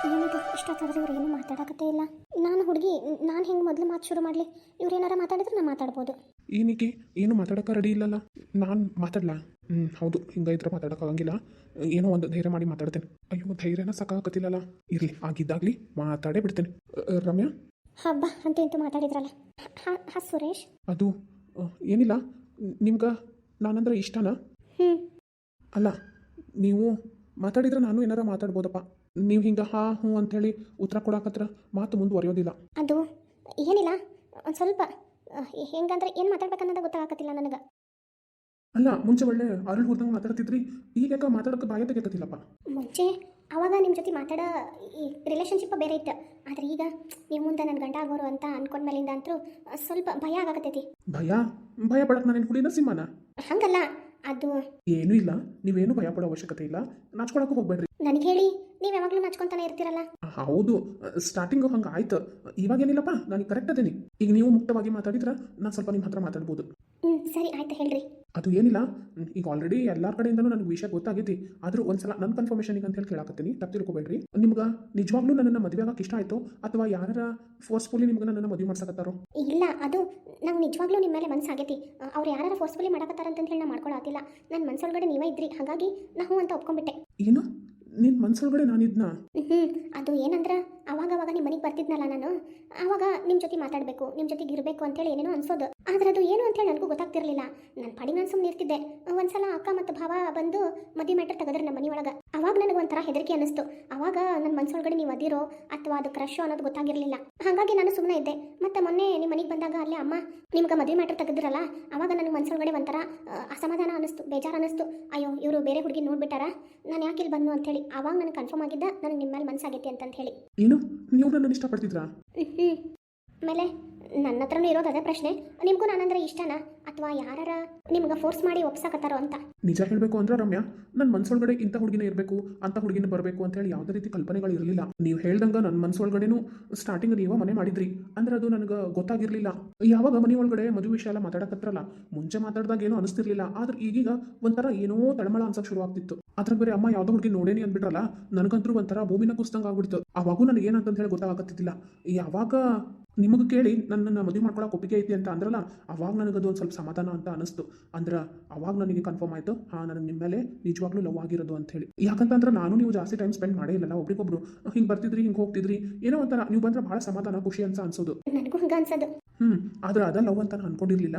ಏನಿದು ಇಷ್ಟೊತ್ತಾದ್ರೆ ಇವ್ರು ಏನು ಮಾತಾಡಕತ್ತೇ ಇಲ್ಲ. ನಾನು ಹುಡುಗಿ, ನಾನು ಹೆಂಗೆ ಮೊದಲು ಮಾತು ಶುರು ಮಾಡಲಿ? ಇವ್ರು ಏನಾರ ಮಾತಾಡಿದ್ರೆ ನಾನು ಮಾತಾಡ್ಬೋದು. ಏನಕ್ಕೆ ಏನು ಮಾತಾಡೋಕೆ ರೆಡಿ ಇಲ್ಲಲ್ಲ? ನಾನು ಮಾತಾಡ್ಲಾ? ಹೌದು, ಹಿಂಗೆ ಇದ್ರೆ ಮಾತಾಡೋಕ್ಕಾಗಂಗಿಲ್ಲ. ಏನೋ ಒಂದು ಧೈರ್ಯ ಮಾಡಿ ಮಾತಾಡ್ತೇನೆ. ಅಯ್ಯೋ, ಧೈರ್ಯನ ಸಾಕಾಗತ್ತಿಲ್ಲಲ್ಲ. ಇರಲಿ, ಆಗಿದ್ದಾಗಲಿ ಮಾತಾಡೇ ಬಿಡ್ತೇನೆ. ರಮ್ಯಾ, ಹಬ್ಬ ಅಂತ ಇಂತೂ ಮಾತಾಡಿದ್ರಲ್ಲ. ಹಾಂ ಸುರೇಶ್. ಅದು ಏನಿಲ್ಲ. ನಿಮ್ಗೆ ನಾನಂದ್ರೆ ಇಷ್ಟನಾ? ಅಲ್ಲ, ನೀವು ಮಾತಾಡಿದ್ರೆ ನಾನು ಏನಾರ ಮಾತಾಡ್ಬೋದಪ್ಪ. ನೀವು ಹಿಂಗೆ ಹಾ ಹ್ಞೂ ಅಂಥೇಳಿ ಉತ್ತರ ಕೊಡಕತ್ರ ಮಾತು ಮುಂದುವರಿಯೋದಿಲ್ಲ. ಅದು ಏನಿಲ್ಲ, ಒಂದು ಸ್ವಲ್ಪ ಹೆಂಗಂದ್ರೆ ಏನು ಮಾತಾಡ್ಬೇಕನ್ನೋದು ಗೊತ್ತಾಗತ್ತಿಲ್ಲ ನನಗೆ. ಅಲ್ಲ, ಮುಂಚೆ ಒಳ್ಳೆ ಅರಳು ಹೋದಂಗೆ ಮಾತಾಡ್ತಿದ್ರಿ, ಈಗ ಯಾಕೆ ಮಾತಾಡೋಕೆ ಬಾಯ ತೆಗೆಕತ್ತಿಲ್ಲಪ್ಪ? ಮುಂಚೆ ಆವಾಗ ನಿಮ್ಮ ಜೊತೆ ಮಾತಾಡೋ ಈ ರಿಲೇಷನ್ಶಿಪ್ ಬೇರೆ ಇತ್ತು. ಆದರೆ ಈಗ ನೀವು ಮುಂದೆ ನನ್ನ ಗಂಡ ಆಗೋರು ಅಂತ ಅನ್ಕೊಂಡ್ಮೇಲಿಂದ ಅಂತೂ ಸ್ವಲ್ಪ ಭಯ ಆಗಕತ್ತೈತಿ. ಭಯ? ಭಯ ಪಡಕ್ಕೆ ನಾನೇನು ಹುಡಿನ ಸಿಂಹನ? ಹಂಗಲ್ಲ, ಅದು ಏನೂ ಇಲ್ಲ. ನೀವೇನು ಭಯ ಪಡೋ ಅವಶ್ಯಕತೆ ಇಲ್ಲ. ನಾಚ್ಕೊಳಕ್ಕೆ ಹೋಗ್ಬೇಡ್ರಿ. ನನಗೆ ಹೇಳಿ ನೀವು ಯಾವಾಗಲೂ ನಾಚ್ಕೊತಾನೆ ಇರ್ತೀರಲ್ಲ. ಹೌದು, ಸ್ಟಾರ್ಟಿಂಗು ಹಂಗೆ ಆಯ್ತು. ಇವಾಗೇನಿಲ್ಲಪ್ಪ, ನನಗೆ ಕರೆಕ್ಟ್ ಅದೇನಿ. ಈಗ ನೀವು ಮುಕ್ತವಾಗಿ ಮಾತಾಡಿದ್ರೆ ನಾನು ಸ್ವಲ್ಪ ನಿಮ್ಮ ಹತ್ರ ಮಾತಾಡ್ಬೋದು. ಸರಿ ಆಯ್ತು, ಹೇಳ್ರಿ. ಅದು ಏನಿಲ್ಲ, ಈಗ ಆಲ್ರೆಡಿ ಎಲ್ಲರ ಕಡೆಯಿಂದನೂ ನನಗೆ ವಿಷಯ ಗೊತ್ತಾಗೈತಿ. ಆದರೂ ಒಂದ್ಸಲ ನನ್ನ ಕನ್ಫರ್ಮೇಷನಿಗೆ ಅಂತ ಹೇಳಿ ಕೇಳಾಕತ್ತೀನಿ. ತಪ್ಪು ತಿಳ್ಕೊಬೇಡ್ರಿ. ನಿಮ್ಗೆ ನಿಜವಾಗ್ಲೂ ನನ್ನನ್ನು ಮದುವೆ ಆಗಕ್ಕೆ ಇಷ್ಟ ಆಯಿತು, ಅಥವಾ ಯಾರ ಫೋರ್ಸ್ಫುಲಿ ನಿಮ್ಗೆ ನನ್ನನ್ನು ಮದುವೆ ಮಾಡ್ಸಕತ್ತಾರೋ? ಇಲ್ಲ, ಅದು ನಂಗೆ ನಿಜವಾಗ್ಲೂ ನಿಮ್ಮ ಮೇಲೆ ಮನಸ್ಸಾಗೈತಿ. ಅವ್ರು ಯಾರು ಫೋರ್ಸ್ಫುಲಿ ಮಾಡಕತ್ತಾರಂತ ಹೇಳಿ ನಾನು ಮಾಡ್ಕೊಳತ್ತಿಲ್ಲ. ನನ್ನ ಮನಸ್ಸೊಳಗಡೆ ನೀವೇ ಇದ್ರಿ, ಹಾಗಾಗಿ ನಾವು ಅಂತ ಒಪ್ಕೊಂಡ್ಬಿಟ್ಟೆ. ಏನು? ನಿನ್ನ ಮನಸ್ಸೊಳಗಡೆ ನಾನಿದ್ನ? ಅದು ಏನಂದ್ರೆ ಅವಾಗ ನಿಮ್ಮ ಮನೆಗೆ ಬರ್ತಿದ್ನಲ್ಲ ನಾನು, ಆವಾಗ ನಿಮ್ಮ ಜೊತೆ ಮಾತಾಡಬೇಕು, ನಿಮ್ಮ ಜೊತೆಗೆ ಇರಬೇಕು ಅಂತೇಳಿ ಏನೇನೋ ಅನ್ಸೋದು. ಆದ್ರೆ ಅದು ಏನು ಅಂತೇಳಿ ನನಗೂ ಗೊತ್ತಾಗ್ತಿರ್ಲಿಲ್ಲ. ನಾನು ಪಡಿ ನಾನು ಸುಮ್ಮನೆ ಇರ್ತಿದ್ದೆ. ಒಂದ್ಸಲ ಅಕ್ಕ ಮತ್ತು ಭಾವ ಬಂದು ಮದುವೆ ಮ್ಯಾಟ್ರ್ ತೆಗೆದ್ರೆ ನಮ್ಮ ಮನೆಯೊಳಗೆ. ಅವಾಗ ನನಗೆ ಒಂಥರ ಹೆದರಿಕೆ ಅನ್ನಿಸ್ತು. ಅವಾಗ ನನ್ನ ಮನಸ್ಸೊಳಗಡೆ ನೀವು ಅದಿರೋ ಅಥವಾ ಅದು ಕ್ರಶ್ ಅನ್ನೋದು ಗೊತ್ತಾಗಿರಲಿಲ್ಲ. ಹಾಗಾಗಿ ನಾನು ಸುಮ್ಮನೆ ಇದ್ದೆ. ಮತ್ತು ಮೊನ್ನೆ ನಿಮ್ಮ ಮನೆಗೆ ಬಂದಾಗ ಅಲ್ಲೇ ಅಮ್ಮ ನಿಮ್ಗೆ ಮದುವೆ ಮ್ಯಾಟ್ರ್ ತೆಗೆದ್ರಲ್ಲ, ಅವಾಗ ನನಗೆ ಮನಸ್ಸೊಳಗಡೆ ಒಂಥರ ಅಸಮಾಧಾನ ಅನ್ನಿಸ್ತು, ಬೇಜಾರು ಅನ್ನಿಸ್ತು. ಅಯ್ಯೋ, ಇವರು ಬೇರೆ ಹುಡುಗಿ ನೋಡ್ಬಿಟ್ಟಾರ, ನಾನು ಯಾಕೆ ಇಲ್ಲಿ ಬಂದು ಅಂತೇಳಿ. ಆವಾಗ ನನಗೆ ಕನ್ಫರ್ಮ್ ಆಗಿದ್ದ ನನಗೆ ನಿಮ್ಮ ಮೇಲೆ ಮನಸ್ಸಾಗೈತಿ ಅಂತ ಹೇಳಿ. ಏನು, ನೀವು ನನ್ನನ್ನು ಇಷ್ಟಪಡ್ತಿದ್ರಾ? ಆಮೇಲೆ ನನ್ನ ಹತ್ರನೂ ಇರೋದು ಅದೇ ಪ್ರಶ್ನೆ, ನಿಮಗೂ ನಾನಂದ್ರೆ ಇಷ್ಟನಾ ಅಥವಾ ಯಾರ ನಿಮ್ಗೆ ಫೋರ್ಸ್ ಮಾಡಿ ಒಪ್ಸಕತ್ತಾರೋ ಅಂತ. ನಿಜ ಹೇಳಬೇಕು ಅಂದ್ರೆ ರಮ್ಯಾ, ನನ್ನ ಮನಸ್ಸೊಳಗಡೆ ಇಂಥ ಹುಡುಗಿನೇ ಇರಬೇಕು, ಅಂಥ ಹುಡುಗಿನ ಬರಬೇಕು ಅಂತ ಹೇಳಿ ಯಾವುದೇ ರೀತಿ ಕಲ್ಪನೆಗಳು ಇರಲಿಲ್ಲ. ನೀವು ಹೇಳ್ದಂಗೆ ನನ್ನ ಮನಸ್ಸೊಳಗಡೆನೂ ಸ್ಟಾರ್ಟಿಂಗ್ ನೀವು ಮನೆ ಮಾಡಿದ್ರಿ ಅಂದ್ರೆ ಅದು ನನಗೆ ಗೊತ್ತಾಗಿರಲಿಲ್ಲ. ಯಾವಾಗ ಮನೆ ಒಳಗಡೆ ಮದುವೆ ವಿಷಯ ಎಲ್ಲ ಮಾತಾಡಕತ್ರಲ್ಲ, ಮುಂಚೆ ಮಾತಾಡಿದಾಗ ಏನೂ ಅನಿಸ್ತಿರ್ಲಿಲ್ಲ. ಆದ್ರೆ ಈಗೀಗ ಒಂಥರ ಏನೋ ತಳಮಳ ಅನ್ಸಕ್ಕೆ ಶುರು ಆಗ್ತಿತ್ತು. ಅದ್ರ ಬೇರೆ ಅಮ್ಮ ಯಾವುದೋ ಹುಡುಗಿ ನೋಡೇನಿ ಅಂದ್ಬಿಟ್ರಲ್ಲ, ನನಗಂತೂ ಒಂಥರ ಭೂಮಿನ ಕುಸ್ತಂಗೆ ಆಗ್ಬಿಡ್ತು. ಅವಾಗೂ ನನಗೆ ಏನಂತ ಹೇಳಿ ಗೊತ್ತಾಗತ್ತಿದ್ದಿಲ್ಲ. ಯಾವಾಗ ನಿಮಗೆ ಕೇಳಿ ನನ್ನನ್ನು ಮದುವೆ ಮಾಡ್ಕೊಳಕ್ಕೆ ಒಪ್ಪಿಗೆ ಐತಿ ಅಂತ ಅಂದ್ರಲ್ಲ, ಅವಾಗ ನನಗದು ಒಂದು ಸ್ವಲ್ಪ ಸಮಾಧಾನ ಅಂತ ಅನಿಸ್ತು. ಅಂದ್ರೆ ಅವಾಗ ನನಗೆ ಕನ್ಫರ್ಮ್ ಆಯಿತು, ಹಾಂ, ನನಗೆ ನಿಮ್ಮ ಮೇಲೆ ನಿಜವಾಗ್ಲೂ ಲವ್ ಆಗಿರೋದು ಅಂತ ಹೇಳಿ. ಯಾಕಂತಂದ್ರೆ ನಾನು ನೀವು ಜಾಸ್ತಿ ಟೈಮ್ ಸ್ಪೆಂಡ್ ಮಾಡೇ ಇಲ್ಲಲ್ಲ ಒಬ್ರಿಗೊಬ್ರು. ಹಿಂಗೆ ಬರ್ತಿದ್ರಿ, ಹಿಂಗೆ ಹೋಗ್ತಿದ್ರಿ, ಏನೋ ಒಂಥರ ನೀವು ಬಂದ್ರೆ ಭಾಳ ಸಮಾಧಾನ, ಖುಷಿ ಅಂತ ಅನ್ಸೋದು. ನನಗೂ ಹಂಗೆ ಅನ್ಸೋದು. ಆದ್ರೆ ಅದ ಲವ್ ಅಂತ ನಾನು ಅನ್ಕೊಂಡಿರ್ಲಿಲ್ಲ.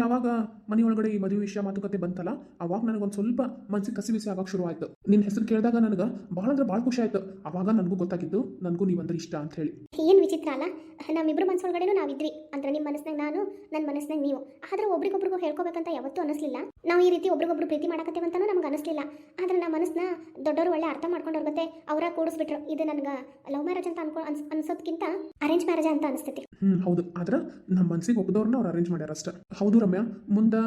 ಯಾವಾಗ ಮನೆಯೊಳಗಡೆ ಈ ಮದುವೆ ವಿಷಯ ಮಾತುಕತೆ ಬಂತಲ್ಲ, ಅವಾಗ ನನಗೊಂದು ಸ್ವಲ್ಪ ಮನಸ್ಸಿಗೆ ಕಸಿ ಬಿಸಿ ಆಗಕ್ಕೆ ಶುರು ಆಯ್ತು. ನಿನ್ನ ಹೆಸರು ಕೇಳಿದಾಗ ನನಗೆ ಭಾಳ ಅಂದ್ರೆ ಭಾಳ ಖುಷಿ ಆಯ್ತು. ಅವಾಗ ನನಗೂ ಗೊತ್ತಾಗಿದ್ದು, ನನಗೂ ನೀವಂದ್ರೆ ಇಷ್ಟ ಅಂತ ಹೇಳಿ. ಏನು ವಿಚಿತ್ರ ಅಲ್ಲ, ನಮ್ಮಿಬ್ರು ಮನಸ್ಸೊಳಗಡೆನೂ ನಾವಿದ್ವಿ. ಅಂದ್ರೆ ನಿಮ್ಮ ಮನಸ್ಸಿನಾಗ ನಾನು, ನನ್ನ ಮನಸ್ಸಿನಾಗ ನೀವು. ಆದ್ರೆ ಒಬ್ರಿಗೊಬ್ರಿಗೂ ಹೇಳ್ಕೋಬೇಕಂತ ಯಾವತ್ತೂ ಅನಿಸ್ಲಿಲ್ಲ. ನಾವು ಈ ರೀತಿ ಒಬ್ರಿಗೊಬ್ರು ಪ್ರೀತಿ ಮಾಡಕತ್ತೇವಂತನೂ ನಮ್ಗೆ ಅನಿಸ್ಲಿಲ್ಲ. ಆದ್ರೆ ನಮ್ಮ ಮನಸ್ಸನ್ನ ದೊಡ್ಡವರು ಒಳ್ಳೆ ಅರ್ಥ ಮಾಡ್ಕೊಂಡವ್ರ ಮತ್ತೆ ಅವರ ಕೂಡಿಸ್ಬಿಟ್ರು. ಇದು ನನಗೆ ಲವ್ ಮ್ಯಾರೇಜ್ ಅಂತ ಅನ್ಸೋದ್ಕಿಂತ ಅರೇಂಜ್ ಮ್ಯಾರೇಜ್ ಅಂತ ಅನಿಸ್ತೈತಿ. ಹೌದು, ಆದ್ರೆ ನಮ್ಮ ಮನಸ್ಸಿಗೆ ಒಬ್ಬದವ್ರನ್ನ ಅವ್ರು ಅರೇಂಜ್ ಮಾಡ್ಯಾರ ಅಷ್ಟೇ. ಹೌದು ರಮ್ಯಾ, ಮುಂದೆ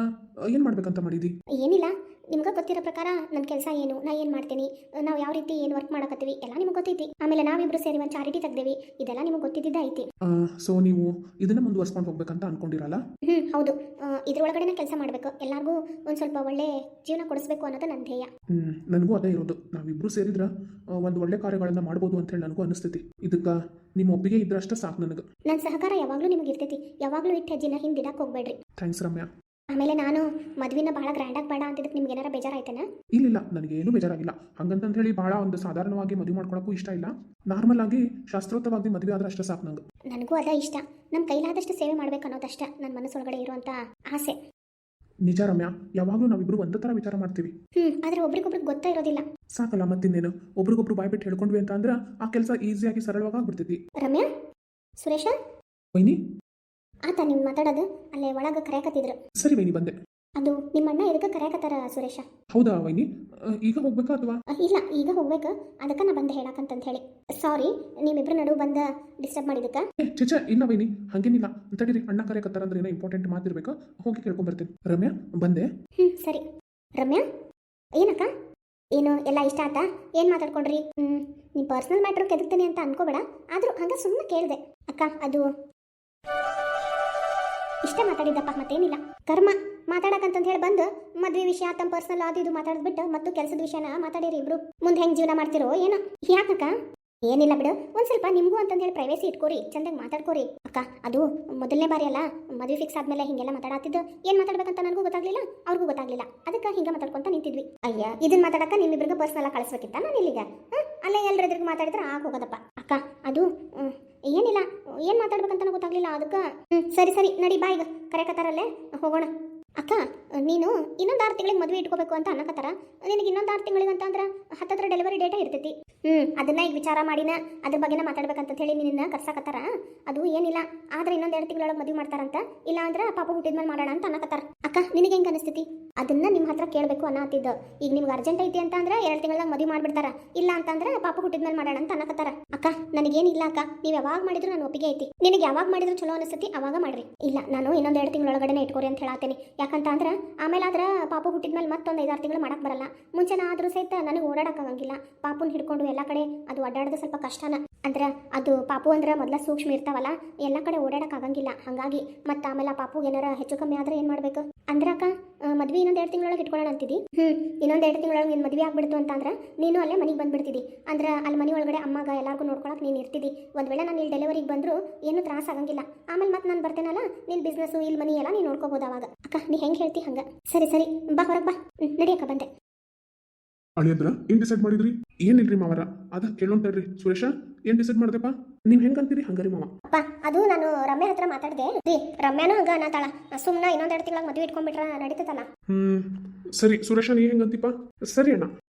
ಏನು ಮಾಡ್ಬೇಕಂತ ಮಾಡಿದಿ? ಏನಿಲ್ಲ, ನಿಮ್ಗೆ ಗೊತ್ತಿರೋ ಪ್ರಕಾರ ನನ್ನ ಕೆಲಸ ಏನು, ನಾ ಏನು ಮಾಡ್ತೀನಿ, ನಾವು ಯಾವ ರೀತಿ ಏನು ವರ್ಕ್ ಮಾಡಕತ್ತೀವಿ ಎಲ್ಲ ನಿಮ್ಗೆ ಗೊತ್ತೈತಿ. ಆಮೇಲೆ ನಾವಿಬ್ರು ಸೇರಿ ಒಂದು ಚಾರಿಟಿ ತೆಗ್ದೇವಿ, ಇದೆಲ್ಲ ನಿಮ್ಗೆ ಗೊತ್ತಿದ್ದ ಐತಿ. ಸೊ ನೀವು ಇದನ್ನ ಮುಂದುವರ್ಸ್ಕೊಂಡು ಹೋಗ್ಬೇಕಂತ ಅನ್ಕೊಂಡಿರಲ್ಲ? ಹೌದು, ಇದ್ರೊಳಗಡೆನೇ ಕೆಲಸ ಮಾಡಬೇಕು, ಎಲ್ಲರಿಗೂ ಒಂದು ಸ್ವಲ್ಪ ಒಳ್ಳೆ ಜೀವನ ಕೊಡಿಸ್ಬೇಕು ಅನ್ನೋದು ನನ್ನ ಧ್ಯೇಯ. ನನಗೂ ಅದೇ ಇರೋದು. ನಾವಿಬ್ರು ಸೇರಿದ್ರೆ ಒಂದು ಒಳ್ಳೆ ಕಾರ್ಯಗಳನ್ನ ಮಾಡ್ಬೋದು ಅಂತ ಹೇಳಿ ನನಗೂ ಅನಿಸ್ತೈತಿ. ಇದಕ್ಕೆ ನಿಮ್ಮ ಒಪ್ಪಿಗೆ ಇದ್ರಷ್ಟೇ ಸಾಕು ನನಗೆ. ನನ್ನ ಸಹಕಾರ ಯಾವಾಗಲೂ ನಿಮಗೆ ಇರ್ತೈತಿ. ಯಾವಾಗಲೂ ಇಟ್ಟು ಹೆಜ್ಜಿನ ಹಿಂದಿಡಕ್ಕೆ ಹೋಗ್ಬೇಡ್ರಿ. ಥ್ಯಾಂಕ್ಸ್ ರಮ್ಯಾ. ಆಮೇಲೆ ನಾನು ಮದುವೆನ ಭಾಳ ಗ್ರ್ಯಾಂಡಾಗಿ ಬೇಡ ಅಂತಿದ್ದಕ್ಕೆ ನಿಮ್ಗೆ ಏನಾರ ಬೇಜಾರಾಯ್ತೇನ? ಇಲ್ಲ, ನನಗೇನು ಬೇಜಾರಾಗಿಲ್ಲ. ಹಂಗಂತ ಹೇಳಿ ಭಾಳ ಒಂದು ಸಾಧಾರಣವಾಗಿ ಮದುವೆ ಮಾಡ್ಕೊಳಕ್ಕೂ ಇಷ್ಟ ಇಲ್ಲ. ನಾರ್ಮಲ್ ಆಗಿ ಶಾಸ್ತ್ರೋಕ್ತವಾಗಿ ಮದುವೆ ಆದ್ರೆ ಅಷ್ಟೇ ಸಾಕು ನಂಗೆ. ನನಗೂ ಅದೇ ಇಷ್ಟ. ನಮ್ಮ ಕೈಲಾದಷ್ಟು ಸೇವೆ ಮಾಡ್ಬೇಕು ಅನ್ನೋದಷ್ಟೇ ನನ್ನ ಮನಸ್ಸೊಳಗಡೆ ಇರುವಂಥ ಆಸೆ. ನಿಜ ರಮ್ಯಾ, ಯಾವಾಗಲೂ ನಾವಿಬ್ರು ಒಂದೇ ಥರ ವಿಚಾರ ಮಾಡ್ತೀವಿ. ಆದರೆ ಒಬ್ರಿಗೊಬ್ರಿಗೆ ಗೊತ್ತಾ ಇರೋದಿಲ್ಲ. ಸಾಕಲ್ಲ ಮತ್ತಿನ್ನೇನು, ಒಬ್ರಿಗೊಬ್ರು ಬಾಯ್ಬಿಟ್ಟು ಹೇಳ್ಕೊಂಡ್ವಿ ಅಂತ ಅಂದ್ರೆ ಆ ಕೆಲಸ ಈಸಿಯಾಗಿ ಸರಳವಾಗಿ ಆಗ್ಬಿಡ್ತೈತಿ. ರಮ್ಯಾ, ಸುರೇಶ, ವೈನಿ ಆತ ನೀವು ಮಾತಾಡೋದು ಅಲ್ಲೇ ಒಳಗೆ ಕರೆಯಕತ್ತಿದ್ರು. ಸರಿ ವೈನಿ, ಬಂದೆ. ಅದು ನಿಮ್ಮಣ್ಣ ಎದಕ್ಕೆ ಕರೆಯಕತ್ತಾರ ಸುರೇಶ? ಹೌದಾ ವೈನಿ, ಈಗ ಹೋಗ್ಬೇಕಾ ಅಥವಾ? ಇಲ್ಲ, ಈಗ ಹೋಗ್ಬೇಕು. ಅದಕ್ಕೆ ನಾ ಬಂದೆ ಹೇಳಕ್ಕಂತ ಹೇಳಿ. ಸಾರಿ, ನಿಮ್ಮಿಬ್ರು ನಡು ಬಂದ ಡಿಸ್ಟರ್ಬ್ ಮಾಡಿದಕ್ಕೆ. ಚೇಚ ಇಲ್ಲ ವೈನಿ, ಹಂಗೇನಿಲ್ಲ. ತಡೀರಿ, ಅಣ್ಣ ಕರೆಯಕತ್ತಾರಂದ್ರೆ ಏನೋ ಇಂಪಾರ್ಟೆಂಟ್ ಮಾತಿರ್ಬೇಕು, ಹೋಗಿ ಕೇಳ್ಕೊಂಬರ್ತೀನಿ. ರಮ್ಯಾ, ಬಂದೆ. ಸರಿ. ರಮ್ಯಾ, ಏನಕ್ಕ, ಏನು ಎಲ್ಲ ಇಷ್ಟ ಆತಾ? ಏನು ಮಾತಾಡ್ಕೊಂಡ್ರಿ? ನಿಮ್ಮ ಪರ್ಸ್ನಲ್ ಮ್ಯಾಟ್ರ್ ಕೆದಕ್ತೀನಿ ಅಂತ ಅನ್ಕೋಬೇಡ. ಆದರೂ ಹಂಗೆ ಸುಮ್ಮನೆ ಕೇಳಿದೆ. ಅಕ್ಕ, ಅದು ಇಷ್ಟ ಮಾತಾಡಿದ್ದಪ್ಪ, ಮತ್ತೇನಿಲ್ಲ. ಕರ್ಮ ಮಾತಾಡಕಂತ ಹೇಳಿ ಬಂದು ಮದುವೆ ವಿಷಯ ತಮ್ಮ ಪರ್ಸನಲ್ ಅದು ಇದು ಮಾತಾಡ್ಬಿಟ್ಟು ಮತ್ತು ಕೆಲಸದ ವಿಷಯನ ಮಾತಾಡಿರಿ ಇಬ್ರು. ಮುಂದೆ ಹೆಂಗೆ ಜೀವನ ಮಾಡ್ತಿರೋ ಏನೋ. ಯಾಕಕ್ಕ? ಏನಿಲ್ಲ ಬಿಡು, ಒಂದು ಸ್ವಲ್ಪ ನಿಮಗೂ ಅಂತಂದು ಹೇಳಿ ಪ್ರೈವೇಸಿ ಇಟ್ಕೋರಿ, ಚಂದಾಗಿ ಮಾತಾಡ್ಕೋರಿ. ಅಕ್ಕ ಅದು ಮೊದಲನೇ ಬಾರಿ ಅಲ್ಲ, ಮದುವೆ ಫಿಕ್ಸ್ ಆದ್ಮೇಲೆ ಹಿಂಗೆಲ್ಲ ಮಾತಾಡತ್ತಿದ್ದು ಏನು ಮಾತಾಡ್ಬೇಕಂತ ನನಗೂ ಗೊತ್ತಾಗ್ಲಿಲ್ಲ, ಅವ್ರಿಗೂ ಗೊತ್ತಾಗ್ಲಿಲ್ಲ. ಅದಕ್ಕೆ ಹಿಂಗೆ ಮಾತಾಡ್ಕೊಂತ ನಿಂತಿದ್ವಿ. ಅಯ್ಯ ಇದನ್ನ ಮಾತಾಡಕ್ಕ ನಿಮ್ಮಿಬ್ರಿಗೆ ಪರ್ಸ್ನಲ್ಲ ಕಳಿಸ್ಬೇಕಿತ್ತ ನಾನು ಇಲ್ಲಿಗೆ? ಅಲ್ಲೇ ಎಲ್ಲರ ಎದುರಿಗೆ ಮಾತಾಡಿದ್ರೆ ಆಗ ಹೋಗೋದಪ್ಪ. ಅಕ್ಕ ಅದು ಏನಿಲ್ಲ, ಏನು ಮಾತಾಡ್ಬೇಕಂತ ಗೊತ್ತಾಗ್ಲಿಲ್ಲ. ಅದಕ್ಕೆ ಸರಿ ಸರಿ ನಡಿ ಬಾ, ಈಗ ಕರೆಕತ್ತಾರಲ್ಲೇ ಹೋಗೋಣ. ಅಕ್ಕ ನೀನು ಇನ್ನೊಂದು 6 ತಿಂಗಳಿಗೆ ಮದುವೆ ಇಟ್ಕೋಬೇಕು ಅಂತ ಅನ್ನಕತ್ತಾರ. ನಿನಗೆ ಇನ್ನೊಂದು 6 ತಿಂಗಳಿಗೆ ಅಂತ ಅಂದ್ರೆ ಹತ್ತತ್ರ ಡೆಲಿವರಿ ಡೇಟ ಇರ್ತೈತಿ. ಅದನ್ನ ಈಗ ವಿಚಾರ ಮಾಡಿನ ಅದ್ರ ಬಗ್ಗೆನ ಮಾತಾಡ್ಬೇಕಂತ ಹೇಳಿ ನಿನ್ನ ಕರ್ಸಾಕತ್ತಾರ. ಅದು ಏನಿಲ್ಲ, ಆದ್ರೆ ಇನ್ನೊಂದು 2 ತಿಂಗಳೊಳಗೆ ಮದುವೆ ಮಾಡ್ತಾರಂತ, ಇಲ್ಲ ಅಂದ್ರೆ ಪಾಪ ಹುಟ್ಟಿದ್ಮೇಲೆ ಮಾಡೋಣ ಅಂತ ಅನ್ನಕತ್ತಾರ. ಅಕ್ಕ ನಿನಗೆ ಹೆಂಗೆ ಅನಿಸ್ತೈತಿ? ಅದನ್ನ ನಿಮ್ಮ ಹತ್ರ ಕೇಳಬೇಕು ಅನ್ನತ್ತಿದ್ದು. ಈಗ ನಿಮ್ಗೆ ಅರ್ಜೆಂಟ್ ಐತಿ ಅಂತ ಅಂದ್ರೆ 2 ತಿಂಗಳಾಗ ಮದುವೆ ಮಾಡ್ಬಿಡ್ತಾರ, ಇಲ್ಲ ಅಂತಂದ್ರೆ ಪಾಪ ಹುಟ್ಟಿದ್ಮೇಲೆ ಮಾಡೋಣ ಅಂತ ಅನ್ನಕತ್ತಾರ. ಅಕ್ಕ ನನಗೇನಿಲ್ಲ ಅಕ್ಕ, ನೀವು ಯಾವಾಗ ಮಾಡಿದ್ರು ನಾನು ಒಪ್ಪಿಗೆ ಐತಿ. ನಿನಗೆ ಯಾವಾಗ ಮಾಡಿದ್ರು ಚಲೋ ಅನಿಸ್ತೈತಿ ಅವಾಗ ಮಾಡ್ರಿ. ಇಲ್ಲ ನಾನು ಇನ್ನೊಂದು 2 ತಿಂಗಳೊಳಗಡೆ ಇಟ್ಕೋರಿ ಅಂತ ಹೇಳತ್ತೇನೆ. ಯಾಕಂತ ಅಂದ್ರೆ ಆಮೇಲೆ ಆದ್ರೆ ಪಾಪು ಹುಟ್ಟಿದ್ಮೇಲೆ ಮತ್ತೊಂದು 5-6 ತಿಂಗಳು ಮಾಡಕ್ ಬರಲ್ಲ. ಮುಂಚೆನ ಆದ್ರೂ ಸಹಿತ ನನಗೆ ಓಡಾಡಕ್ಕಾಗಂಗಿಲ್ಲ. ಪಾಪುನ ಹಿಡ್ಕೊಂಡು ಎಲ್ಲ ಕಡೆ ಅದು ಅಡ್ಡಾಡೋದು ಸ್ವಲ್ಪ ಕಷ್ಟನ. ಅಂದ್ರೆ ಅದು ಪಾಪು ಅಂದ್ರೆ ಮೊದಲ ಸೂಕ್ಷ್ಮ ಇರ್ತಾವಲ್ಲ, ಎಲ್ಲ ಕಡೆ ಓಡಾಡಕ್ಕಾಗಂಗಿಲ್ಲ. ಹಾಗಾಗಿ ಮತ್ತೆ ಆಮೇಲೆ ಆ ಪಾಪುಗೆ ಏನಾರ ಹೆಚ್ಚು ಕಮ್ಮಿ ಆದ್ರೆ ಏನು ಮಾಡ್ಬೇಕು ಅಂದ್ರೆ ಅಕ್ಕ, ಮದ್ವೆ ಇನ್ನೊಂದು 2 ತಿಂಗಳೊಳಗೆ ಇಟ್ಕೊಳ್ಳೋಣ ಅಂತಿದ್ದಿ. ಇನ್ನೊಂದು 2 ತಿಂಗಳೊಳಗೆ ನಿನ್ನ ಮದುವೆ ಆಗ್ಬಿಡ್ತು ಅಂತಂದ್ರೆ ನೀನು ಅಲ್ಲೇ ಮನೆಗೆ ಬಂದ್ಬಿಡ್ತಿದ್ದಿ. ಅಂದ್ರೆ ಅಲ್ಲಿ ಮನೆ ಒಳಗಡೆ ಅಮ್ಮಗ ಎಲ್ಲರಿಗೂ ನೋಡ್ಕೊಳಕ್ಕೆ ನೀನು ಇರ್ತಿದ್ದಿ. ಒಂದು ವೇಳೆ ನಾನು ಇಲ್ಲಿ ಡೆಲಿವರಿಗೆ ಬಂದರೂ ಏನು ತ್ರಾಸ ಆಗಂಗಿಲ್ಲ. ಆಮೇಲೆ ಮತ್ತೆ ನಾನು ಬರ್ತೇನಲ್ಲ, ನಿನ್ನ ಬಿಸ್ನೆಸ್ಸು ಇಲ್ಲಿ ಮನಿ ಎಲ್ಲ ನೀನು ನೋಡ್ಕೋಬೋದು ಅವಾಗ. ಅಕ್ಕ ನೀ ಹೆಂಗೆ ಹೇಳ್ತಿ ಹಂಗೆ. ಸರಿ ಸರಿ ಬಾ, ಹೊರಗೆ ಬಾ. ನಡಿ ಅಕ್ಕ ಬಂದೆ. ಅಳಿಯಂದ್ರ ಏನ್ ಡಿಸೈಡ್ ಮಾಡಿದ್ರಿ? ಏನಿಲ್ರಿ ಮಾವರ, ಅದ ಕೇಳೋಣ ತಡ್ರಿ. ಸುರೇಶ ಏನ್ ಡಿಸೈಡ್ ಮಾಡ್ದಪ್ಪ? ನೀವ್ ಹೆಂಗಂತೀರಿ ಹಂಗಾರಿ ಮಾವ. ಅಪ್ಪ ಅದು ನಾನು ರಮ್ಯಾ ಹತ್ರ ಮಾತಾಡಿದೆ ರೀ. ರಮ್ಯಾನು ಹಂಗ ಅನ್ನತಾಳ, ಸುಮ್ಮನೆ ಇನ್ನೊಂದು 2 ತಿಂಗಳಾಗ ಮದುವೆ ಇಟ್ಕೊಂಡ್ಬಿಟ್ರ ನಡೀತದಲ್ಲ. ಸರಿ ಸುರೇಶ ನೀ ಹೆಂಗಂತಿಪ್ಪ? ಸರಿ ಅಣ್ಣ.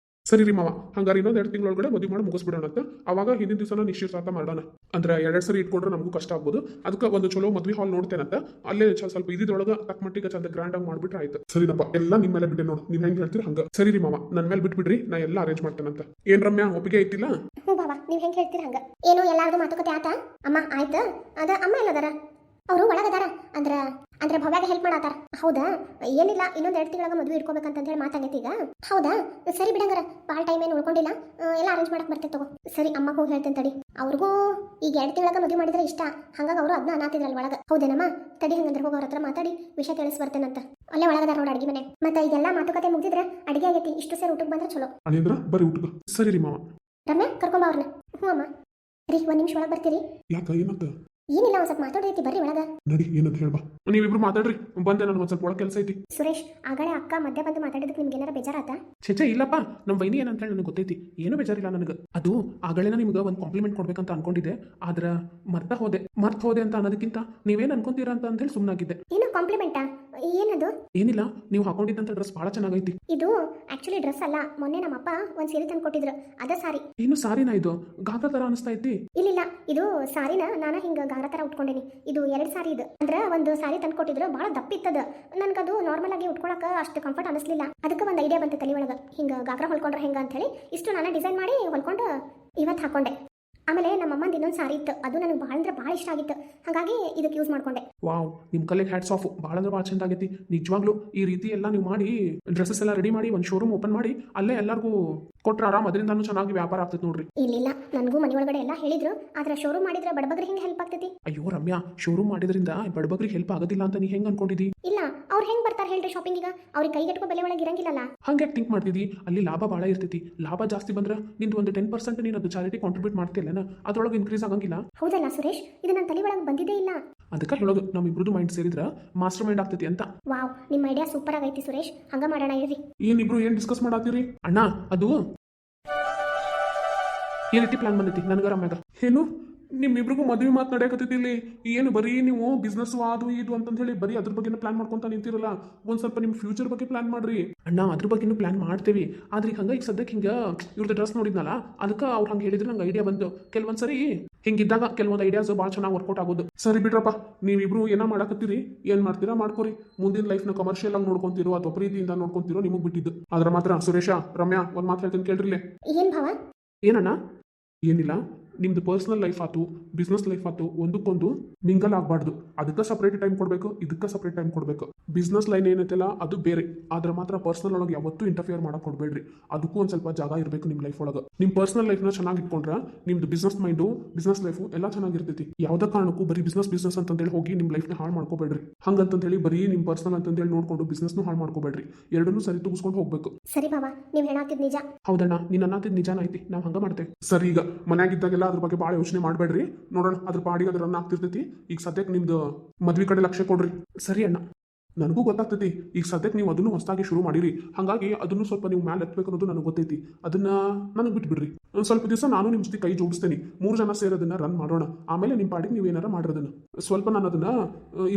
ಸರಿ ರೀ ಮಾವ, ಹಂಗಾರೆ ಇನ್ನೊಂದು 2 ತಿಂಗಳೊಳಗಡೆ ಮದುವೆ ಮಾಡಿ ಮುಗಿಸ್ಬಿಡೋಣ ಅಂತ. ಅವಾಗ ಹಿಂದಿನ ದಿವಸನ ನಿಶ್ಚಿತಾರ್ಥ ಮಾಡೋಣ. ಅಂದ್ರೆ 2 ಸರಿ ಇಟ್ಕೊಂಡ್ರೆ ನಮಗೂ ಕಷ್ಟ ಆಗ್ಬೋದು. ಅದಕ್ಕೆ ಒಂದು ಚಲೋ ಮದುವೆ ಹಾಲ್ ನೋಡ್ತೇನಂತ, ಅಲ್ಲೇ ಸ್ವಲ್ಪ ಇದ್ರೊಳಗೆ ತಕ್ಕ ಮಟ್ಟಿಗೆ ಚಂದ ಗ್ರ್ಯಾಂಡ್ ಆಗಿ ಮಾಡ್ಬಿಟ್ರೆ ಆಯ್ತು. ಸರಿನಪ್ಪ, ಎಲ್ಲ ನಿಮ್ಮ ಮೇಲೆ ಬಿಟ್ಟೆ ನೋಡು, ನೀವ್ ಹೆಂಗ್ ಹೇಳ್ತೀರಿ ಹಂಗ. ಸರಿ ರೀ ಮಾವ, ನನ್ನ ಮೇಲೆ ಬಿಟ್ಬಿಡ್ರಿ, ನಾ ಎಲ್ಲ ಅರೇಂಜ್ ಮಾಡ್ತೇನಂತ. ಏನ್ ರಮ್ಯಾ ಒಪ್ಪಿಗೆ ಐತಿಲ್ಲ? ಹ್ಞೂ ಬಾಬಾ, ನೀವು ಹೆಂಗೆ ಹೇಳ್ತೀರಿ ಹಂಗ. ಏನು ಎಲ್ಲಾರ್ದು ಮಾತುಕತೆ ಆತ? ಅಮ್ಮ ಆಯ್ತು. ಅದ ಅಮ್ಮ ಎಲ್ಲದಾರ? ಅವರು ಒಳಗದಾರ. ಅಂದ್ರೆ ಭವ್ಯಾಗ ಹೆಲ್ಪ್ ಮಾಡತ್ತಾರ. ಹೌದಾ? ಏನಿಲ್ಲ, ಇನ್ನೊಂದು 2 ತಿಂಗಳಾಗ ಮದುವೆ ಇಟ್ಕೋಬೇಕಂತ ಹೇಳಿ ಮಾತಾಗೈತಿ ಈಗ. ಹೌದಾ? ಸರಿ ಬಿಡಂಗಾರ, ಭಾಳ ಟೈಮ್ ಏನು ಉಳ್ಕೊಂಡಿಲ್ಲ, ಎಲ್ಲ ಅರೇಂಜ್ ಮಾಡಕ್ ಬರ್ತೈತೆ ತಗೋ. ಸರಿ ಅಮ್ಮಗ ಹೋಗಿ ಹೇಳ್ತೇನೆ ತಡಿ. ಅವ್ರಿಗೂ ಈಗ 2 ತಿಂಗಳಾಗ ಮದುವೆ ಮಾಡಿದ್ರೆ ಇಷ್ಟ, ಹಂಗಾಗಿ ಅವರು ಅದನ್ನ ಅನ್ನತಿದ್ರಲ್ಲ ಒಳಗೆ. ಹೌದೇನಮ್ಮ? ತಡಿ ಹಂಗಂದ್ರೆ ಹೋಗಿ ಅವ್ರ ಹತ್ರ ಮಾತಾಡಿ ವಿಷಯ ತಿಳಿಸಿ ಬರ್ತೇನಂತ. ಅಲ್ಲೇ ಒಳಗದಾರ ನೋಡಿ ಅಡಿಗೆ ಮನೆ. ಮತ್ತೆ ಇದೆಲ್ಲ ಮಾತುಕತೆ ಮುಗಿದ್ರೆ ಅಡಿಗೆ ಆಗೈತಿ, ಇಷ್ಟು ಸೇರಿ ಊಟಕ್ಕೆ ಬಂದ್ರೆ ಚಲೋ. ಅಳಿಯಂದ್ರ ಬರ್ರಿ ಊಟಕ್ಕೆ. ಸರಿ ರೀ ಮಾವ. ರಮ್ಯಾ ಕರ್ಕೊಂಬ ಅವ್ರನ್ನ. ಹ್ಞೂ ಅಮ್ಮ. ರೀ 1 ನಿಮಿಷ ಒಳಗೆ ಬರ್ತೀರಿ? ಯಾಕ ಏನಂತ? ಏನಿಲ್ಲ, ಒಂದು ಸ್ವಲ್ಪ ಮಾತಾಡೈತಿ, ಬರ್ರಿ ಒಳಗ. ನಡಿ ಏನಂತ ಹೇಳ್ಬಾ. ನೀವಿಬ್ರು ಮಾತಾಡ್ರಿ, ಬಂದೆ ನಾನು ಒಂದ್ ಸ್ವಲ್ಪ ಒಳಗೆ ಕೆಲಸ ಐತಿ. ಸುರೇಶ್ ಆಗಲೇ ಅಕ್ಕ ಮಧ್ಯೆ ಬಂದು ಮಾತಾಡಿದಕ್ಕೆ ನಿಮ್ಗೆ ಏನಾರ ಬೇಜಾರಾತ? ಛೆ ಇಲ್ಲಪ್ಪ, ನಮ್ಮ ವೈನಿ ಏನಂತ ಹೇಳಿ ನನಗೆ ಗೊತ್ತೈತಿ, ಏನೂ ಬೇಜಾರಿಲ್ಲ ನನಗೆ. ಅದು ಆಗಳೇನ ನಿಮ್ಗೆ ಒಂದು ಕಾಂಪ್ಲಿಮೆಂಟ್ ಕೊಡ್ಬೇಕಂತ ಅನ್ಕೊಂಡಿದ್ದೆ, ಆದ್ರೆ ಮರ್ತ ಹೋದೆ ಅಂತ ಅನ್ನೋದಕ್ಕಿಂತ ನೀವೇನು ಅನ್ಕೊಂತೀರಾ ಅಂತ ಹೇಳಿ ಸುಮ್ಮನಾಗಿದ್ದೆ. ಏನು ಕಾಂಪ್ಲಿಮೆಂಟಾ? ಏನದು? ಏನಿಲ್ಲ, ನೀವು ಹಾಕೊಂಡಿದ್ದಂತ ಡ್ರೆಸ್ ಭಾಳ ಚೆನ್ನಾಗೈತಿ. ಇದು ಆಕ್ಚುಲಿ ಡ್ರೆಸ್ ಅಲ್ಲ, ಮೊನ್ನೆ ನಮ್ಮಪ್ಪ ಒಂದು ಸೀರೆ ತಂದು ಕೊಟ್ಟಿದ್ರು, ಅದ ಸಾರಿ. ಏನು ಸಾರಿನಾ ಇದು? ಗಾತ್ರ ತರ ಅನಿಸ್ತಾ ಐತಿ. ಇಲ್ಲ ಇದು ಸಾರಿನ ನಾನು ಹಿಂಗ ಗಾರ ತರ ಉಟ್ಕೊಂಡೇನಿ. ಇದು 2 ಸಾರಿ ಇದು. ಅಂದ್ರೆ ಒಂದು ಸಾರಿ ತಂದು ಕೊಟ್ಟಿದ್ರು, ಭಾಳ ದಪ್ಪಿತ್ತದ. ನನ್ಗದು ನಾರ್ಮಲ್ ಆಗಿ ಉಟ್ಕೊಳಕ ಅಷ್ಟು ಕಂಫರ್ಟ್ ಅನಿಸ್ಲಿಲ್ಲ. ಅದಕ್ಕೆ ಒಂದು ಐಡಿಯಾ ಬಂತು ತಲೆ ಒಳಗೆ, ಹಿಂಗ ಗಾಗ್ರ ಹೊಲ್ಕೊಂಡ್ರೆ ಹೆಂಗ ಅಂತ ಹೇಳಿ ಇಷ್ಟು ನಾನು ಡಿಸೈನ್ ಮಾಡಿ ಹೊಲ್ಕೊಂಡು ಇವತ್ತು ಹಾಕೊಂಡೆ. ಆಮೇಲೆ ನಮ್ಮಮ್ಮಂದು ಇನ್ನೊಂದು ಸಾರಿ ಇತ್ತು, ಅದು ನನಗೆ ಭಾಳ ಅಂದ್ರೆ ಭಾಳ ಇಷ್ಟ ಆಗಿತ್ತು, ಹಾಗಾಗಿ ಇದಕ್ಕೆ ಯೂಸ್ ಮಾಡ್ಕೊಂಡೆ. ವಾವ್, ನಿಮ್ಮ ಕಲೆಗೆ ಹ್ಯಾಟ್ಸ್ ಆಫ್, ಭಾಳ ಅಂದ್ರೆ ಭಾಳ ಚಂದ ಆಗೈತಿ ನಿಜವಾಗ್ಲೂ. ಈ ರೀತಿ ಎಲ್ಲ ನೀವು ಮಾಡಿ ಡ್ರೆಸ್ಸಸ್ ಎಲ್ಲ ರೆಡಿ ಮಾಡಿ ಒಂದು ಶೋರೂಮ್ ಓಪನ್ ಮಾಡಿ ಅಲ್ಲೇ ಎಲ್ಲರಿಗೂ ಕೊಟ್ರೆ ಆರಾಮ್, ಅದರಿಂದಾನು ಚೆನ್ನಾಗಿ ವ್ಯಾಪಾರ ಆಗ್ತೈತೆ ನೋಡ್ರಿ. ಇಲ್ಲ ನನಗೂ ಮನೆ ಒಳಗಡೆ ಎಲ್ಲ ಹೇಳಿದ್ರು, ಆದ್ರೆ ಶೋರೂಮ್ ಮಾಡಿದ್ರೆ ಬಡಬಗ್ರಿಗೆ ಹೆಂಗೆ ಹೆಲ್ಪ್ ಆಗ್ತೈತಿ? ಅಯ್ಯೋ ರಮ್ಯಾ, ಶೋರೂಮ್ ಮಾಡಿದ್ರಿಂದ ಬಡಬಗ್ರಿಗೆ ಹೆಲ್ಪ್ ಆಗೋದಿಲ್ಲ ಅಂತ ನೀ ಹೆಂಗೆ ಅನ್ಕೊಂಡಿದ್ದಿ? ಇಲ್ಲ, ಅವ್ರು ಹೆಂಗೆ ಬರ್ತಾರೆ ಹೇಳ್ರಿ ಶಾಪಿಂಗಿಗೆ? ಅವ್ರಿಗೆ ಕೈಗೆಟ್ಕೋ ಬೆಲೆ ಒಳಗೆ ಇರಂಗಿಲ್ಲಲ್ಲ. ಹಂಗೆ ಥಿಂಕ್ ಮಾಡ್ತಿದ್ದಿ? ಅಲ್ಲಿ ಲಾಭ ಭಾಳ ಇರ್ತೈತಿ. ಲಾಭ ಜಾಸ್ತಿ ಬಂದ್ರೆ ನಿಂದು ಒಂದು 10% ನೀನು ಅದು ಚಾರಿಟಿ ಕಾಂಟ್ರಿಬ್ಯೂಟ್ ಮಾಡ್ತಿಲ್ಲ, ಅದ್ರೊಳಗೆ ಇನ್ಕ್ರೀಸ್ ಆಗಂಗಿಲ್ಲ. ಹೌದಲ್ಲ ಸುರೇಶ್, ಇದು ನನ್ನ ತಲೆ ಒಳಗೆ ಬಂದಿದ್ದೇ ಇಲ್ಲ. ಅದಕ್ಕೆ ಹೇಳೋದು, ನಮ್ಮಿಬ್ರದ್ದು ಮೈಂಡ್ ಸೇರಿದ್ರೆ ಮಾಸ್ಟರ್ ಮೈಂಡ್ ಆಗ್ತೈತಿ ಅಂತ. ವಾವ್, ನಿಮ್ಮ ಐಡಿಯಾ ಸೂಪರ್ ಆಗೈತಿ ಸುರೇಶ್, ಹಂಗ ಮಾಡೋಣ ಇರ್ರಿ. ಏನಿಬ್ರು ಏನ್ ಡಿಸ್ಕಸ್ ಮಾಡತ್ತೀರಿ? ಅಣ್ಣ ಅದು ಈ ರೀತಿ ಪ್ಲಾನ್ ಬಂದೈತಿ ನನಗ ರಮ್ಯಾಗ. ಏನು ನಿಮ್ಮಿಬ್ರಿಗೂ ಮದುವೆ ಮಾತು ನಡೆಯಕತ್ತೈತಿ ಇಲ್ಲಿ? ಏನು ಬರೀ ನೀವು ಬಿಸ್ನೆಸ್ ಅದು ಇದು ಅಂತ ಹೇಳಿ ಬರೀ ಅದ್ರ ಬಗ್ಗೆ ಪ್ಲಾನ್ ಮಾಡ್ಕೊಂತ ನಿಂತಿರಲ್ಲ, ಒಂದ್ ಸ್ವಲ್ಪ ನಿಮ್ಮ ಫ್ಯೂಚರ್ ಬಗ್ಗೆ ಪ್ಲಾನ್ ಮಾಡ್ರಿ. ಅಣ್ಣ ಅದ್ರ ಬಗ್ಗೆನೂ ಪ್ಲಾನ್ ಮಾಡ್ತೇವಿ, ಆದ್ರೆ ಈಗ ಸದ್ಯಕ್ಕೆ ಹಿಂಗ ಇವ್ರದ್ದು ಡ್ರೆಸ್ ನೋಡಿದ್ನಲ್ಲ, ಅದಕ್ಕೆ ಅವ್ರು ಹಂಗೆ ಹೇಳಿದ್ರೆ ನಂಗೆ ಐಡಿಯಾ ಬಂತು. ಕೆಲವೊಂದ್ಸರಿ ಹಿಂಗಿದ್ದಾಗ ಕೆಲವೊಂದು ಐಡಿಯಾಸ್ ಭಾಳ ಚೆನ್ನಾಗಿ ವರ್ಕೌಟ್ ಆಗೋದು. ಸರಿ ಬಿಡ್ರಪ್ಪ, ನೀವಿಬ್ರು ಏನೋ ಮಾಡಕತ್ತೀರಿ, ಏನ್ ಮಾಡ್ತೀರಾ ಮಾಡ್ಕೋರಿ. ಮುಂದಿನ ಲೈಫ್ನ ಕಮರ್ಷಿಯಲ್ ಆಗಿ ನೋಡ್ಕೊಂತಿರೋ ಅಥವಾ ಪ್ರೀತಿಯಿಂದ ನೋಡ್ಕೊಂತಿರೋ ನಿಮಗೆ ಬಿಟ್ಟಿದ್ದು. ಆದ್ರೆ ಮಾತ್ರ ಸುರೇಶ ರಮ್ಯಾ ಒಂದ್ ಮಾತು ಹೇಳ್ತೀನಿ ಕೇಳ್ರಿಲೆ. ಏನ್ ಭಾವ? ಏನಣ್ಣ? ಏನಿಲ್ಲ, ನಿಮ್ದು ಪರ್ಸನಲ್ ಲೈಫ್ ಆಯ್ತು ಬಿಸ್ನೆಸ್ ಲೈಫ್ ಆಯ್ತು ಒಂದಕ್ಕೊಂದು ಮಿಂಗಲ್ ಆಗಬಾರ್ದು. ಅದಕ್ಕೆ ಸಪ್ರೇಟ್ ಟೈಮ್ ಕೊಡಬೇಕು, ಇದಕ್ಕೆ ಸಪ್ರೇಟ್ ಟೈಮ್ ಕೊಡಬೇಕು. ಬಿಸ್ನೆಸ್ ಲೈನ್ ಏನೈತಲ್ಲ ಅದು ಬೇರೆ, ಆದ್ರೆ ಮಾತ್ರ ಪರ್ಸನಲ್ ಒಳಗೆ ಯಾವತ್ತೂ ಇಂಟರ್ಫಿಯರ್ ಮಾಡಕ್ ಕೊಡಬೇಡ್ರಿ. ಅದಕ್ಕೂ ಒಂದು ಸ್ವಲ್ಪ ಜಾಗ ಇರಬೇಕು ನಿಮ್ಮ ಲೈಫ್ ಒಳಗೆ. ನಿಮ್ಮ ಪರ್ಸನಲ್ ಲೈಫ್ನ ಚೆನ್ನಾಗಿ ಇಟ್ಕೊಂಡ್ರೆ ನಿಮ್ದು ಬಿಸ್ನೆಸ್ ಮೈಂಡು ಬಿಸ್ನೆಸ್ ಲೈಫು ಎಲ್ಲ ಚೆನ್ನಾಗಿರ್ತೈತಿ. ಯಾವುದೇ ಕಾರಣಕ್ಕೂ ಬರೀ ಬಿಸ್ನೆಸ್ ಅಂತಂದೇಳಿ ಹೋಗಿ ನಿಮ್ಮ ಲೈಫ್ನ ಹಾಳು ಮಾಡ್ಕೋಬೇಡ್ರಿ. ಹಂಗಂತಂದೇಳಿ ಬರೀ ನಿಮ್ಮ ಪರ್ಸನಲ್ ಅಂತಂದೇಳಿ ನೋಡ್ಕೊಂಡು ಬಿಸ್ನೆಸ್ನು ಹಾಳು ಮಾಡ್ಕೋಬೇಡ್ರಿ. ಎರಡನ್ನೂ ಸರಿ ತೂಗಿಸ್ಕೊಂಡು ಹೋಗ್ಬೇಕು. ಸರಿ ಬಾವ, ನೀವು ಹೇಳಾತಿದ್ ನಿಜ. ಹೌದಣ್ಣ, ನೀನು ಅನ್ನತ್ತಿದ್ ನಿಜಾನ ಐತಿ. ನಾವು ಹಂಗ ಮಾಡ್ತೇವೆ. ಸರಿ, ಈಗ ಮನ್ಯಾಗಿದ್ದಾಗೆಲ್ಲ ಅದ್ರ ಬಗ್ಗೆ ಭಾಳ ಯೋಚನೆ ಮಾಡಬೇಡ್ರಿ. ನೋಡೋಣ ಅದ್ರ ಪಾಡಿಗೆ ಅದ್ರ ರನ್ ಆಗ್ತಿರ್ತೈತಿ. ಈಗ ಸದ್ಯಕ್ಕೆ ನಿಮ್ದು ಮದ್ವೆ ಕಡೆ ಲಕ್ಷ್ಯ ಕೊಡ್ರಿ. ಸರಿ ಅಣ್ಣ, ನನಗೂ ಗೊತ್ತಾಗ್ತೈತಿ. ಈಗ ಸದ್ಯಕ್ಕೆ ನೀವು ಅದನ್ನು ಹೊಸದಾಗಿ ಶುರು ಮಾಡಿರಿ, ಹಾಗಾಗಿ ಅದನ್ನು ಸ್ವಲ್ಪ ನೀವು ಮ್ಯಾಲೆ ಎತ್ತಬೇಕು ಅನ್ನೋದು ನನಗೆ ಗೊತ್ತೈತಿ. ಅದನ್ನ ನನಗೆ ಬಿಟ್ಬಿಡ್ರಿ. ಒಂದು ಸ್ವಲ್ಪ ದಿವಸ ನಾನು ನಿಮ್ಮ ಜೊತೆ ಕೈ ಜೋಡಿಸ್ತೇನೆ. 3 ಜನ ಸೇರೋದನ್ನ ರನ್ ಮಾಡೋಣ. ಆಮೇಲೆ ನಿಮ್ಮ ಪಾಡಿಗೆ ನೀವು ಏನಾರ ಮಾಡಿರೋದನ್ನ ಸ್ವಲ್ಪ ನಾನು ಅದನ್ನ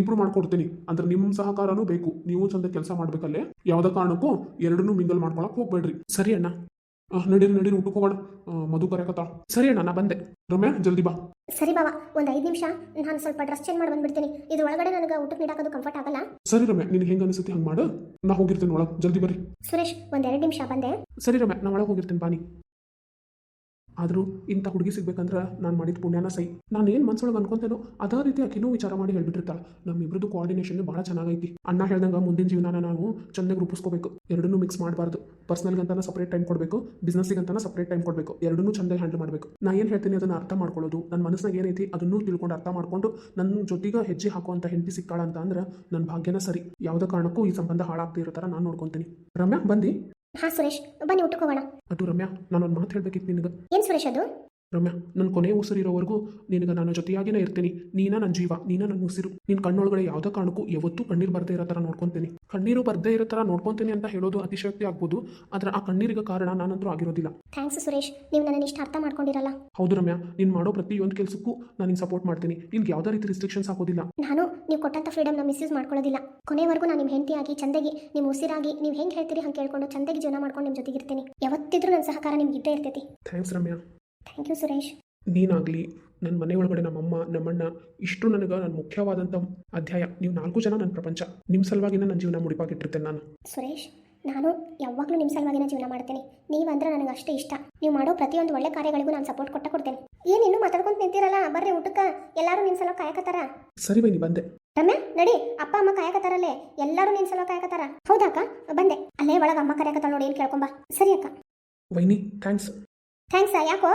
ಇಂಪ್ರೂವ್ ಮಾಡ್ಕೊಡ್ತೀನಿ. ಅಂದ್ರೆ ನಿಮ್ಮ ಸಹಕಾರನೂ ಬೇಕು. ನೀವು ಚಂದ ಕೆಲಸ ಮಾಡ್ಬೇಕಲ್ಲೇ. ಯಾವುದೇ ಕಾರಣಕ್ಕೂ ಎರಡನ್ನೂ ಮಿಂಗಲ್ ಮಾಡ್ಕೊಳಕ್ ಹೋಗ್ಬೇಡ್ರಿ. ಸರಿ ಅಣ್ಣ, ನಡೀರಿ ಊಟಕ್ಕೆ ಹೋಗೋಣ. ಮಧು ಕರೆಕತ್ತಾಳ. ಸರಿ ಅಣ್ಣ, ನಾ ಬಂದೆ. ರಮ್ಯಾ, ಜಲ್ದಿ ಬಾ. ಸರಿ ಬಾವ, ಒಂದು 5 ನಿಮಿಷ ನಾನು ಸ್ವಲ್ಪ ಡ್ರೆಸ್ ಚೇಂಜ್ ಮಾಡಿ ಬಂದ್ಬಿಡ್ತೀನಿ. ಇದ್ರ ಒಳಗಡೆ ನನಗೆ ಊಟಕ್ಕೆ ನೀಡಾಕೋದು ಕಂಫರ್ಟ್ ಆಗಲ್ಲ. ಸರಿ ರಮ್ಯಾ, ನಿನಗೆ ಹೆಂಗೆ ಅನಿಸುತ್ತೆ ಹಂಗೆ ಮಾಡು. ನಾ ಹೋಗಿರ್ತೇನೆ ಒಳಗೆ, ಜಲ್ದಿ ಬರ್ರಿ. ಸುರೇಶ್, ಒಂದು 2 ನಿಮಿಷ ಬಂದೆ. ಸರಿ ರಮ್ಯಾ, ನಾ ಒಳಗೆ ಹೋಗಿರ್ತೇನೆ ಬಾನಿ. ಆದರೂ ಇಂಥ ಹುಡುಗಿ ಸಿಗ್ಬೇಕಂದ್ರೆ ನಾನು ಮಾಡಿದ ಪುಣ್ಯನ ಸೈ. ನಾನು ಏನು ಮನ್ಸೊಳಗೆ ಅನ್ಕೊಂತೇನೋ ಅದೇ ರೀತಿ ಆಕಿನೂ ವಿಚಾರ ಮಾಡಿ ಹೇಳ್ಬಿಟ್ಟಿರ್ತಾಳೆ. ನಮ್ಮಿಬ್ರದ್ದು ಕೋಆರ್ಡಿನೇಷನ್ ಭಾಳ ಚೆನ್ನಾಗೈತಿ. ಅಣ್ಣ ಹೇಳ್ದಂಗೆ ಮುಂದಿನ ಜೀವನ ನಾವು ಚೆನ್ನಾಗಿ ರೂಪಿಸ್ಕೋಬೇಕು. ಎರಡನ್ನೂ ಮಿಕ್ಸ್ ಮಾಡಬಾರ್ದು. ಪರ್ಸನಲ್ಗಂತಾನೆ ಸಪ್ರೇಟ್ ಟೈಮ್ ಕೊಡಬೇಕು, ಬಿಸ್ನೆಸ್ಸಿಗಂತಾನೆ ಸಪ್ರೇಟ್ ಟೈಮ್ ಕೊಡಬೇಕು. ಎರಡನ್ನೂ ಚಂದಾಗಿ ಹ್ಯಾಂಡಲ್ ಮಾಡಬೇಕು. ನಾ ಏನು ಹೇಳ್ತೀನಿ ಅದನ್ನು ಅರ್ಥ ಮಾಡ್ಕೊಳ್ಳೋದು, ನನ್ನ ಮನಸ್ಸಿನಾಗ ಏನೈತಿ ಅದನ್ನೂ ತಿಳ್ಕೊಂಡು ಅರ್ಥ ಮಾಡ್ಕೊಂಡು ನನ್ನ ಜೊತೆಗೆ ಹೆಜ್ಜೆ ಹಾಕುವಂಥ ಹೆಂಡತಿ ಸಿಕ್ಕಾಳ ಅಂತ ಅಂದ್ರೆ ನನ್ನ ಭಾಗ್ಯನ ಸರಿ. ಯಾವುದೇ ಕಾರಣಕ್ಕೂ ಈ ಸಂಬಂಧ ಹಾಳಾಗ್ತಾ ಇರೋ ಥರ ನಾನು ನೋಡ್ಕೊತೀನಿ. ರಮ್ಯಾ, ಬಂದು. ಹಾಂ ಸುರೇಶ್, ಬನ್ನಿ ಊಟಕ್ಕೆ ಹೋಗೋಣ. ಅದು ರಮ್ಯಾ, ನಾನೊಂದು ಮಾತು ಹೇಳ್ಬೇಕಿತ್ತು ನಿನಗೆ. ಏನು ಸುರೇಶ್ ಅದು? ರಮ್ಯಾ, ನನ್ನ ಕೊನೆ ಉಸಿರಿರೋವರೆಗೂ ನಿನಗೆ ನಾನು ಜೊತೆಯಾಗಿನೇ ಇರ್ತೀನಿ. ನೀನ ನನ್ನ ಜೀವ, ನೀನ ನನ್ನ ಉಸಿರು. ನಿನ್ನ ಕಣ್ಣೊಳಗಡೆ ಯಾವುದೇ ಕಾರಣಕ್ಕೂ ಯಾವತ್ತೂ ಕಣ್ಣೀರು ಬರದೇ ಇರೋ ಥರ ನೋಡ್ಕೊತೀನಿ. ಕಣ್ಣೀರು ಬರದೇ ಇರೋ ಥರ ನೋಡ್ಕೊತೀನಿ ಅಂತ ಹೇಳೋದು ಅತಿಶಕ್ತಿ ಆಗ್ಬೋದು, ಆದರೆ ಆ ಕಣ್ಣೀರಿಗೆ ಕಾರಣ ನಾನಂತರೂ ಆಗಿರೋದಿಲ್ಲ. ಥ್ಯಾಂಕ್ಸ್ ಸುರೇಶ್, ನೀವು ನನ್ನ ಇಷ್ಟ ಅರ್ಥ ಮಾಡ್ಕೊಂಡಿರಲ್ಲ. ಹೌದು ರಮ್ಯಾ, ನೀನು ಮಾಡೋ ಪ್ರತಿಯೊಂದು ಕೆಲಸಕ್ಕೂ ನಾನು ಸಪೋರ್ಟ್ ಮಾಡ್ತೀನಿ. ನಿನ್ಗೆ ಯಾವುದೇ ರೀತಿ ರಿಸ್ಟ್ರಿಕ್ಷನ್ಸ್ ಹಾಕೋದಿಲ್ಲ. ನಾನು ನೀವು ಕೊಟ್ಟಂಥ ಫ್ರೀಡಮ್ನ ಮಿಸ್ಯೂಸ್ ಮಾಡ್ಕೊಳ್ಳೋದಿಲ್ಲ. ಕೊನೆವರೆಗೂ ನಾನು ನಿಮ್ಮ ಹೆಂಡತಿಯಾಗಿ ಚಂದಾಗಿ ನಿಮ್ಮ ಉಸಿರಾಗಿ ನೀವು ಹೆಂಗೆ ಹೇಳ್ತೀರಿ ಹಂಗೆ ಕೇಳ್ಕೊಂಡು ಚಂದಾಗಿ ಜೀವನ ಮಾಡ್ಕೊಂಡು ನಿಮ್ಮ ಜೊತೆಗಿರ್ತೀನಿ. ಯಾವತ್ತಿದ್ರೂ ನನ್ನ ಸಹಕಾರ ನಿಮ್ಗೆ ಇದ್ದೇ ಇರ್ತೈತಿ. Thanks Ramya. Thank you Suresh. ನೀನಾಗಲಿ, ನನ್ನ ಮನೆ ಒಳಗಡೆ ನಮ್ಮಮ್ಮ ನಮ್ಮಣ್ಣ ಇಷ್ಟು ನನಗೆ ನನ್ನ ಮುಖ್ಯವಾದಂಥ ಅಧ್ಯಾಯ. ನೀವು 4 ಜನ ನನ್ನ ಪ್ರಪಂಚ. ನಿಮ್ಮ ಸಲುವಾಗಿನ ನನ್ನ ಜೀವನ ಮುಡಿಪಾಗಿಟ್ಟಿರ್ತೇನೆ ನಾನು. ಸುರೇಶ್, ನಾನು ಯಾವಾಗಲೂ ನಿಮ್ಮ ಸಲುವಾಗಿನ ಜೀವನ ಮಾಡ್ತೀನಿ. ನೀವಂದ್ರೆ ನನಗೆ ಅಷ್ಟೇ ಇಷ್ಟ. ನೀವು ಮಾಡೋ ಪ್ರತಿಯೊಂದು ಒಳ್ಳೆ ಕಾರ್ಯಗಳಿಗೂ ನಾನು ಸಪೋರ್ಟ್ ಕೊಡ್ತೇನೆ. ಏನು ಇನ್ನೂ ಮಾತಾಡ್ಕೊಂತ ನಿಂತಿರಲ್ಲ, ಬರ್ರಿ ಊಟಕ್ಕೆ. ಎಲ್ಲರೂ ನಿನ್ನ ಸಲ ಕಾಯಕತ್ತಾರ. ಸರಿ ಬನ್ನಿ, ಬಂದೆ. ರಮ್ಯಾ, ನಡಿ, ಅಪ್ಪ ಅಮ್ಮ ಕಾಯಕತ್ತಾರಲ್ಲೇ. ಎಲ್ಲರೂ ನಿನ್ನ ಸಲ ಕಾಯಕತ್ತಾರ. ಹೌದಾಕ? ಬಂದೆ. ಅಲ್ಲೇ ಒಳಗೆ ಅಮ್ಮ ಕರೆಯಕತ್ತಾಳ ನೋಡಿ, ಏನು ಕೇಳ್ಕೊಂಬ. ಸರಿ ಅಕ್ಕ. ವೈನಿ, ಥ್ಯಾಂಕ್ಸ್. ಥ್ಯಾಂಕ್ಸ್. ಯಾಕೋ?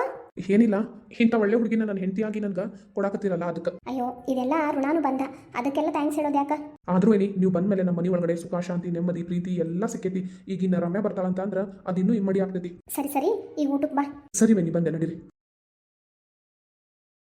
ಏನಿಲ್ಲ, ಇಂಥ ಒಳ್ಳೆ ಹುಡುಗಿನ ನನ್ನ ಹೆಂಡತಿಯಾಗಿ ನನಗೆ ಕೊಡಾಕತ್ತಿರಲ್ಲ ಅದಕ್ಕೆ. ಅಯ್ಯೋ, ಇದೆಲ್ಲ ಋಣಾನು ಬಂದ, ಅದಕ್ಕೆಲ್ಲ ಥ್ಯಾಂಕ್ಸ್ ಹೇಳೋದು ಯಾಕ? ಆದ್ರೂ ಏನಿ, ನೀವು ಬಂದಮೇಲೆ ನಮ್ಮ ಮನೆ ಒಳಗಡೆ ಸುಖ, ಶಾಂತಿ, ನೆಮ್ಮದಿ, ಪ್ರೀತಿ ಎಲ್ಲ ಸಿಕ್ಕೈತಿ. ಈಗಿನ ರಮ್ಯಾ ಬರ್ತಾಳಂತ ಅಂದ್ರೆ ಅದಿನ್ನೂ ಇಮ್ಮಡಿ ಆಗ್ತೈತಿ. ಸರಿ, ಈಗ ಊಟಕ್ಕೆ ಬಾ. ಸರಿ ಬನ್ನಿ, ಬಂದೆ, ನಡೀರಿ.